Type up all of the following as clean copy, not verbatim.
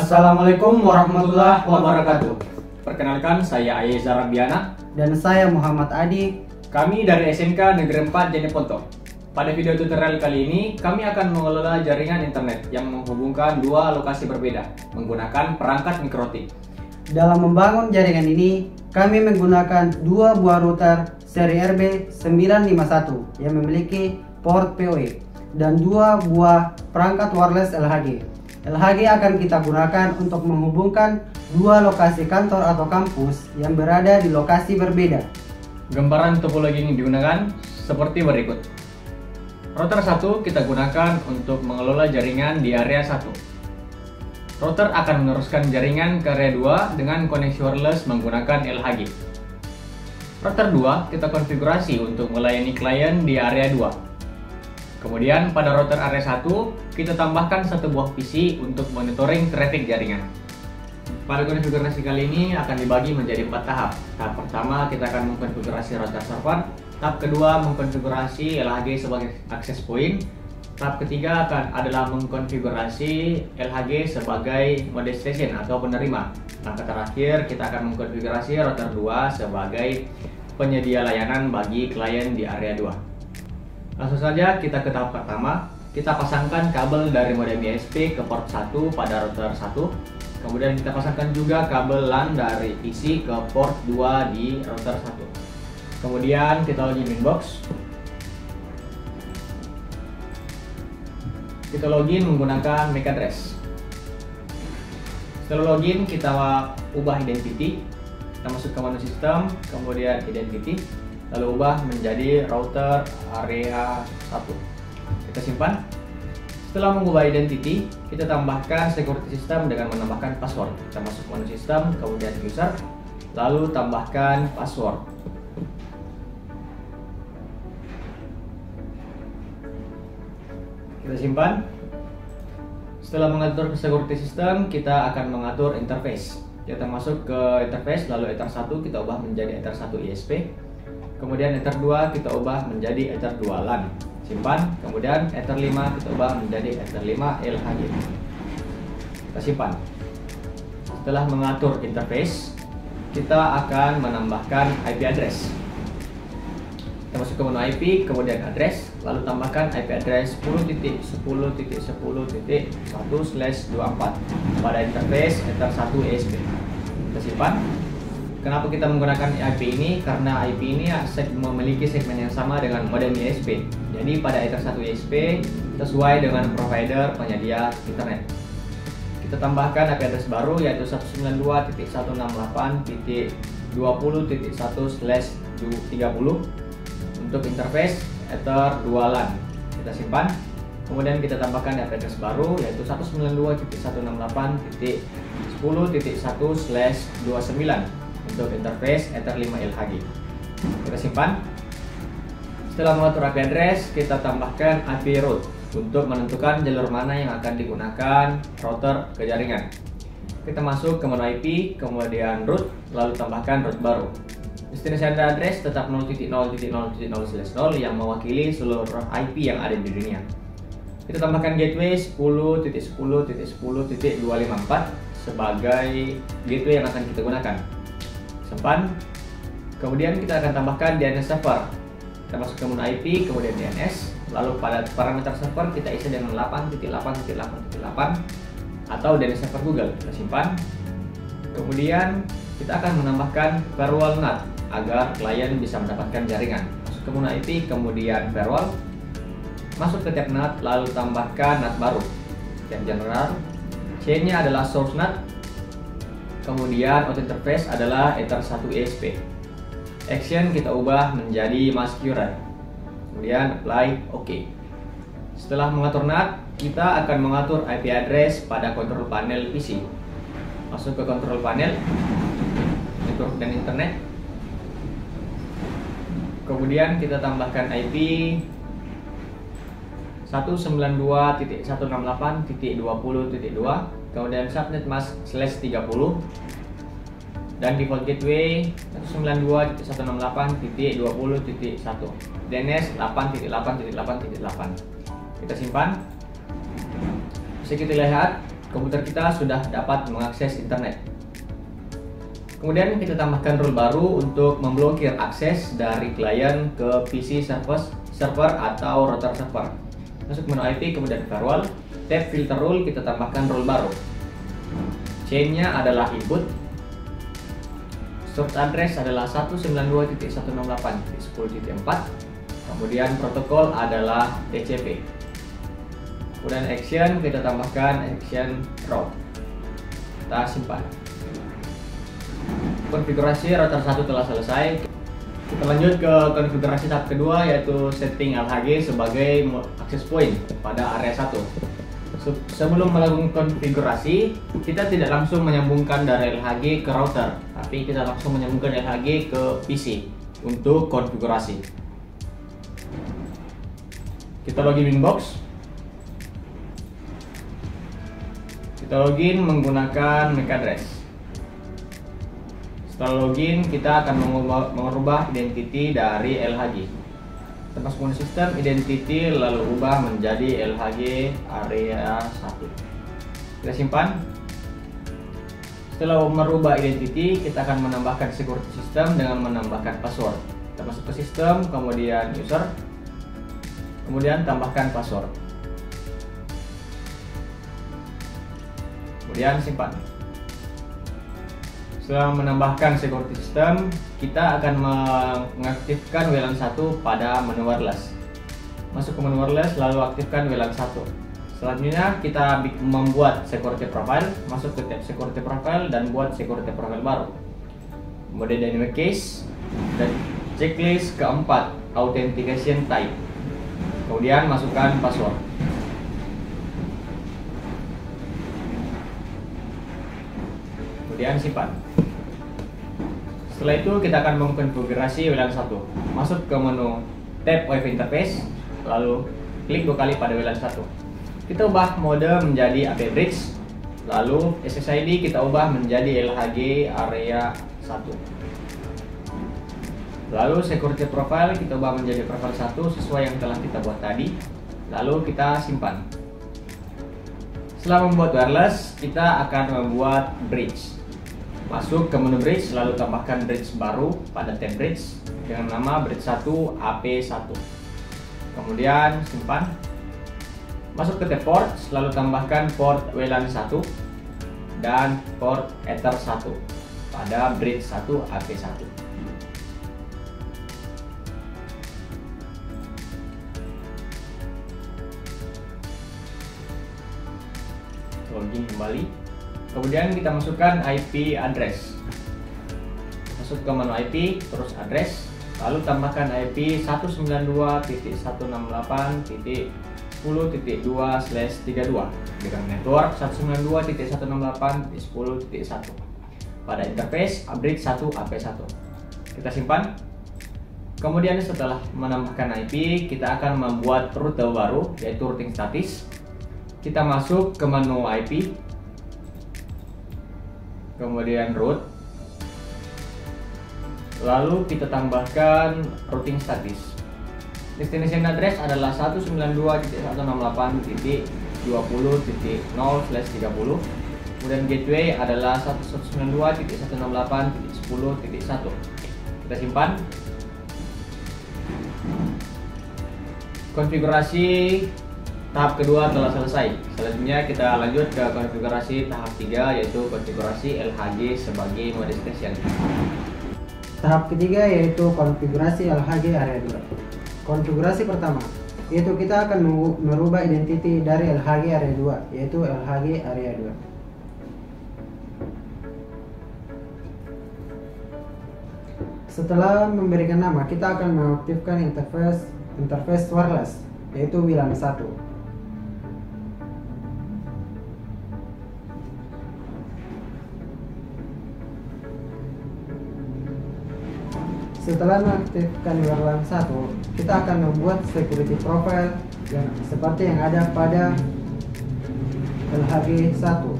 Assalamualaikum warahmatullahi wabarakatuh. Perkenalkan, saya Ayeza Rabiana. Dan saya Muhammad Adi. Kami dari SMK Negeri 4 Jeneponto. Pada video tutorial kali ini, kami akan mengelola jaringan internet yang menghubungkan dua lokasi berbeda menggunakan perangkat mikrotik. Dalam membangun jaringan ini, kami menggunakan dua buah router seri RB951 yang memiliki port PoE dan dua buah perangkat wireless LHG. LHG akan kita gunakan untuk menghubungkan dua lokasi kantor atau kampus yang berada di lokasi berbeda. Gambaran topologi yang digunakan seperti berikut. Router 1 kita gunakan untuk mengelola jaringan di area 1. Router akan meneruskan jaringan ke area 2 dengan koneksi wireless menggunakan LHG. Router 2 kita konfigurasi untuk melayani klien di area 2. Kemudian pada router area 1, kita tambahkan satu buah PC untuk monitoring traffic jaringan. Pada konfigurasi kali ini akan dibagi menjadi 4 tahap. Tahap pertama kita akan mengkonfigurasi router server. Tahap kedua mengkonfigurasi LHG sebagai access point. Tahap ketiga adalah mengkonfigurasi LHG sebagai mode station atau penerima. Langkah terakhir kita akan mengkonfigurasi router 2 sebagai penyedia layanan bagi klien di area 2. Langsung saja kita ke tahap pertama. Kita pasangkan kabel dari modem ISP ke port 1 pada router 1. Kemudian kita pasangkan juga kabel LAN dari PC ke port 2 di router 1. Kemudian kita login inbox. Kita login menggunakan MAC address. Setelah login kita ubah identity. Kita masuk ke menu sistem, kemudian identity, lalu ubah menjadi router area 1. Kita simpan. Setelah mengubah identity, kita tambahkan security system dengan menambahkan password. Kita masuk menu sistem, kemudian user, lalu tambahkan password. Kita simpan. Setelah mengatur security system, kita akan mengatur interface. Kita masuk ke interface, lalu Ether 1 kita ubah menjadi Ether 1 ISP. Kemudian Ether 2 kita ubah menjadi Ether 2 LAN. Simpan. Kemudian Ether 5 kita ubah menjadi Ether 5 LHG. Kita simpan. Setelah mengatur interface, kita akan menambahkan IP address. Kita masuk ke menu IP, kemudian address, lalu tambahkan IP address 10.10.10.1/24 pada interface Ether 1 ESP. Kita simpan. Kenapa kita menggunakan IP ini? Karena IP ini memiliki segmen yang sama dengan modem ISP. Jadi pada Ether 1 ISP sesuai dengan provider penyedia internet. Kita tambahkan IP address baru yaitu 192.168.20.1/30 untuk interface Ether 2 LAN. Kita simpan. Kemudian kita tambahkan IP address baru yaitu 192.168.10.1/29 untuk interface Ether 5 LHG. Kita simpan. Setelah mengatur IP address, kita tambahkan IP route untuk menentukan jalur mana yang akan digunakan router ke jaringan. Kita masuk ke menu IP, kemudian route, lalu tambahkan route baru. Destination address tetap 0.0.0.0/0 yang mewakili seluruh IP yang ada di dunia. Kita tambahkan gateway 10.10.10.254 sebagai gateway yang akan kita gunakan. Simpan. Kemudian kita akan tambahkan DNS server. Kita masuk ke menu IP, kemudian DNS, lalu pada parameter server kita isi dengan 8.8.8.8 atau DNS server Google. Kita simpan. Kemudian kita akan menambahkan firewall NAT agar klien bisa mendapatkan jaringan. Masuk ke menu IP, kemudian firewall, masuk ke tab NAT, lalu tambahkan NAT baru. Tab general, chain-nya adalah source NAT, kemudian out interface adalah Ether 1 ESP. Action kita ubah menjadi mask URL. Kemudian apply OK. Setelah mengatur NAT, kita akan mengatur IP address pada control panel PC. Masuk ke control panel, network dan internet. Kemudian kita tambahkan IP 192.168.20.2, kemudian subnet mask /30, dan default gateway 192.168.20.1, DNS 8.8.8.8. Kita simpan. Bisa kita lihat komputer kita sudah dapat mengakses internet. Kemudian kita tambahkan rule baru untuk memblokir akses dari klien ke PC server atau router server. Masuk menu IP, kemudian firewall, tab filter rule, kita tambahkan rule baru. Chainnya adalah input, source address adalah 192.168.10.4, kemudian protokol adalah TCP. Kemudian action, kita tambahkan action route. Kita simpan. Konfigurasi router 1 telah selesai. Kita lanjut ke konfigurasi tahap kedua, yaitu setting LHG sebagai access point pada area 1. Sebelum melakukan konfigurasi, kita tidak langsung menyambungkan dari LHG ke router, tapi kita langsung menyambungkan LHG ke PC untuk konfigurasi. Kita login Winbox. Kita login menggunakan MAC address. Setelah login, kita akan mengubah identity dari LHG. Kita masuk menu sistem, identity, lalu ubah menjadi LHG area 1. Kita simpan. Setelah merubah identity, kita akan menambahkan security system dengan menambahkan password. Kita masuk ke sistem, kemudian user, kemudian tambahkan password. Kemudian simpan. Setelah menambahkan security system, kita akan mengaktifkan WLAN 1 pada menu wireless. Masuk ke menu wireless, lalu aktifkan WLAN 1. Selanjutnya kita membuat security profile, masuk ke tab security profile dan buat security profile baru. Kemudian dynamic case dan checklist keempat, authentication type. Kemudian masukkan password. Kemudian simpan. Setelah itu kita akan mengkonfigurasi WLAN 1. Masuk ke menu tab Wi-Fi interface, lalu klik 2 kali pada WLAN 1. Kita ubah mode menjadi AP bridge, lalu SSID kita ubah menjadi LHG area 1. Lalu security profile kita ubah menjadi profile 1 sesuai yang telah kita buat tadi. Lalu kita simpan. Setelah membuat wireless, kita akan membuat bridge. Masuk ke menu bridge, lalu tambahkan bridge baru pada tab bridge dengan nama bridge 1 AP1. Kemudian simpan. Masuk ke tab port, lalu tambahkan port WLAN 1 dan port Ether 1 pada bridge 1 AP1. Login kembali. Kemudian kita masukkan IP address. Masuk ke menu IP, terus address, lalu tambahkan IP 192.168.10.2/32 dengan network 192.168.10.1 pada interface bridge 1 AP1. Kita simpan. Kemudian setelah menambahkan IP, kita akan membuat rute baru, yaitu routing status. Kita masuk ke menu IP, kemudian route, lalu kita tambahkan routing status. Destination address adalah 192.168.20.0/30. Kemudian gateway adalah 192.168.10.1. Kita simpan. Konfigurasi tahap kedua telah selesai. Selanjutnya kita lanjut ke konfigurasi tahap 3, yaitu konfigurasi LHG sebagai mode station. Tahap ketiga yaitu konfigurasi LHG area 2. Konfigurasi pertama yaitu kita akan merubah identity dari LHG area 2, yaitu LHG area 2. Setelah memberikan nama, kita akan mengaktifkan interface wireless, yaitu WLAN 1. Setelah mengaktifkan WLAN 1, kita akan membuat security profile yang seperti yang ada pada LHG 1.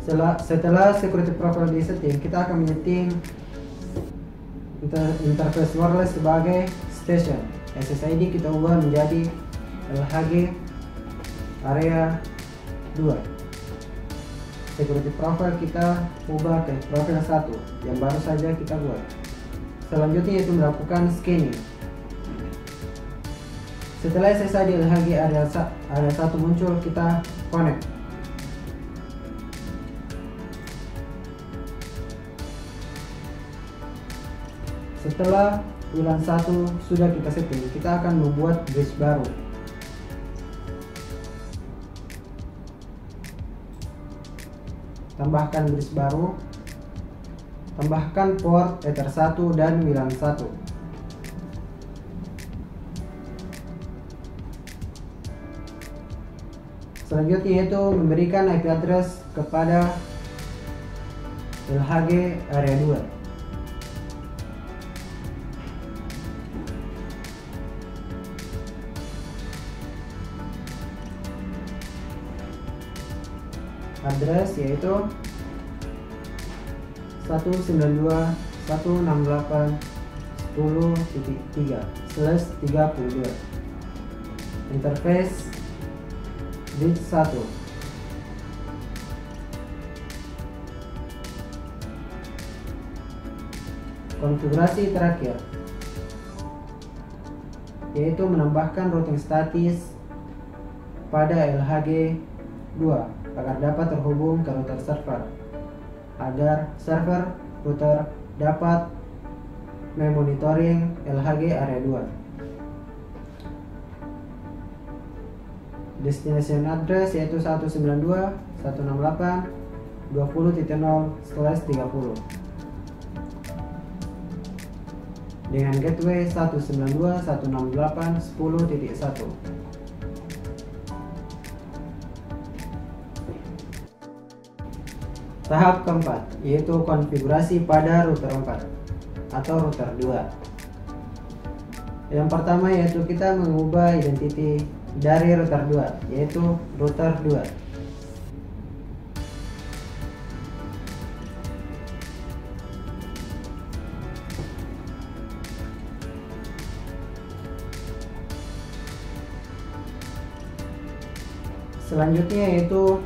Setelah security profile di setting, kita akan menyeting interface wireless sebagai station. SSID kita ubah menjadi LHG area 2. Security profile kita ubah ke profil 1 yang baru saja kita buat. Selanjutnya yaitu melakukan scanning. Setelah SSID LHG area 1 muncul, kita connect. Setelah WLAN 1 sudah kita setting, kita akan membuat bridge baru. Tambahkan bridge baru, tambahkan port Ether 1 dan WLAN 1. Selanjutnya yaitu memberikan IP address kepada LHG area 2. Address yaitu 192.168.10.3/32. Interface bridge 1. Konfigurasi terakhir yaitu menambahkan routing status pada LHG 2 agar dapat terhubung ke router server, agar server router dapat memonitoring LHG area 2. Destination address yaitu 192.168.20.0/30 dengan gateway 192.168.10.1. Tahap keempat yaitu konfigurasi pada router 4 atau router 2. Yang pertama yaitu kita mengubah identity dari router 2 yaitu router 2. Selanjutnya yaitu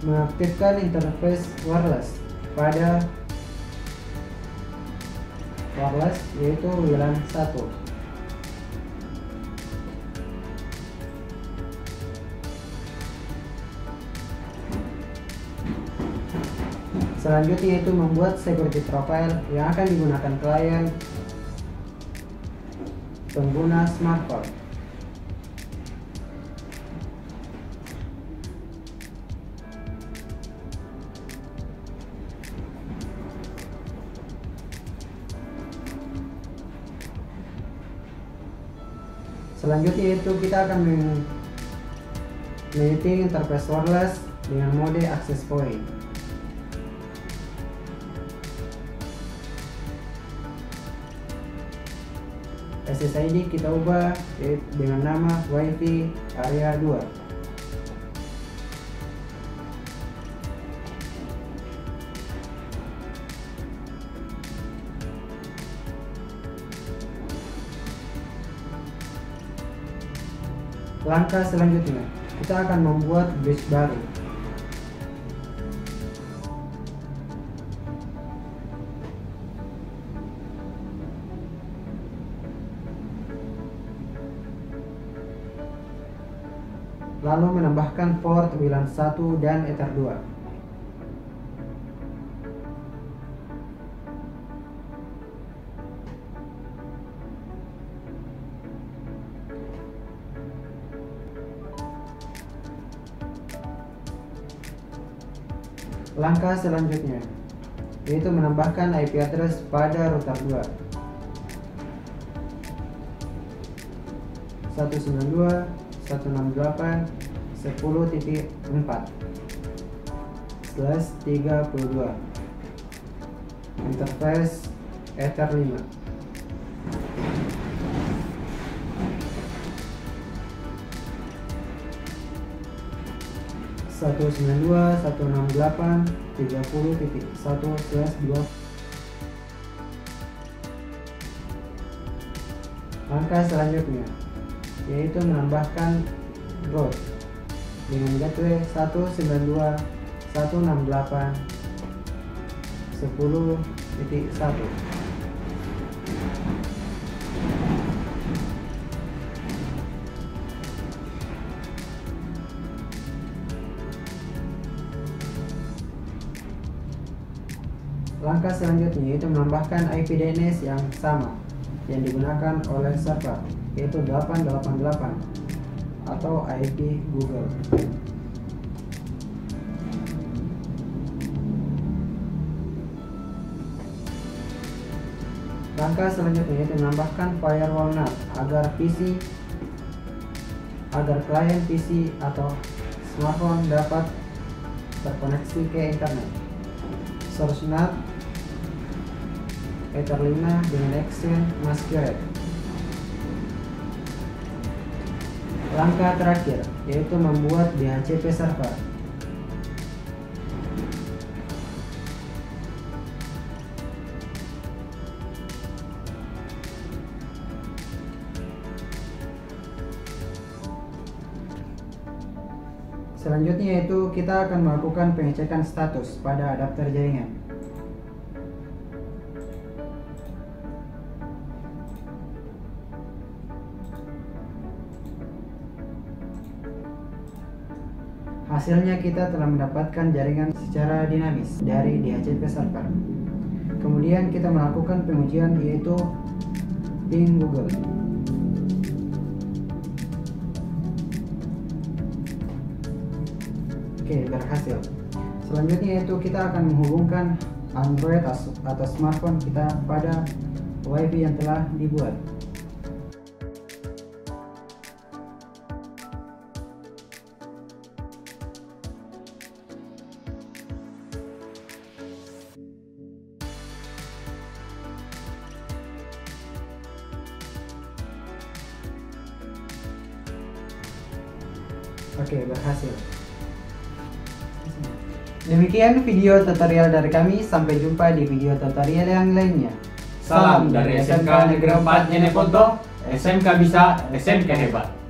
mengaktifkan interface wireless pada wireless yaitu WLAN 1. Selanjutnya yaitu membuat security profile yang akan digunakan klien pengguna smartphone. Selanjutnya itu kita akan menyeting interface wireless dengan mode access point. SSID kita ubah dengan nama WiFi area 2. Langkah selanjutnya, kita akan membuat bridge baru. Lalu menambahkan port WLAN 1 dan Ether 2. Langkah selanjutnya yaitu menambahkan IP address pada router 2 192.168.10.4/32. Interface Ether 5. 192.168.30.1/2. Langkah selanjutnya yaitu menambahkan root dengan gateway 192.168.10.1. Langkah selanjutnya yaitu menambahkan IP DNS yang sama yang digunakan oleh server, yaitu 888 atau IP Google. Langkah selanjutnya yaitu menambahkan firewall NAT agar klien PC atau smartphone dapat terkoneksi ke internet. Source NAT Ether 5 dengan exchange masquerade. Langkah terakhir yaitu membuat DHCP server. Selanjutnya yaitu kita akan melakukan pengecekan status pada adapter jaringan. Hasilnya kita telah mendapatkan jaringan secara dinamis dari DHCP server. Kemudian kita melakukan pengujian yaitu ping Google. Oke, berhasil. Selanjutnya yaitu kita akan menghubungkan Android atau smartphone kita pada WiFi yang telah dibuat. Oke, berhasil. Demikian video tutorial dari kami. Sampai jumpa di video tutorial yang lainnya. Salam dari SMK Negeri 4 Jeneponto. SMK bisa, SMK hebat.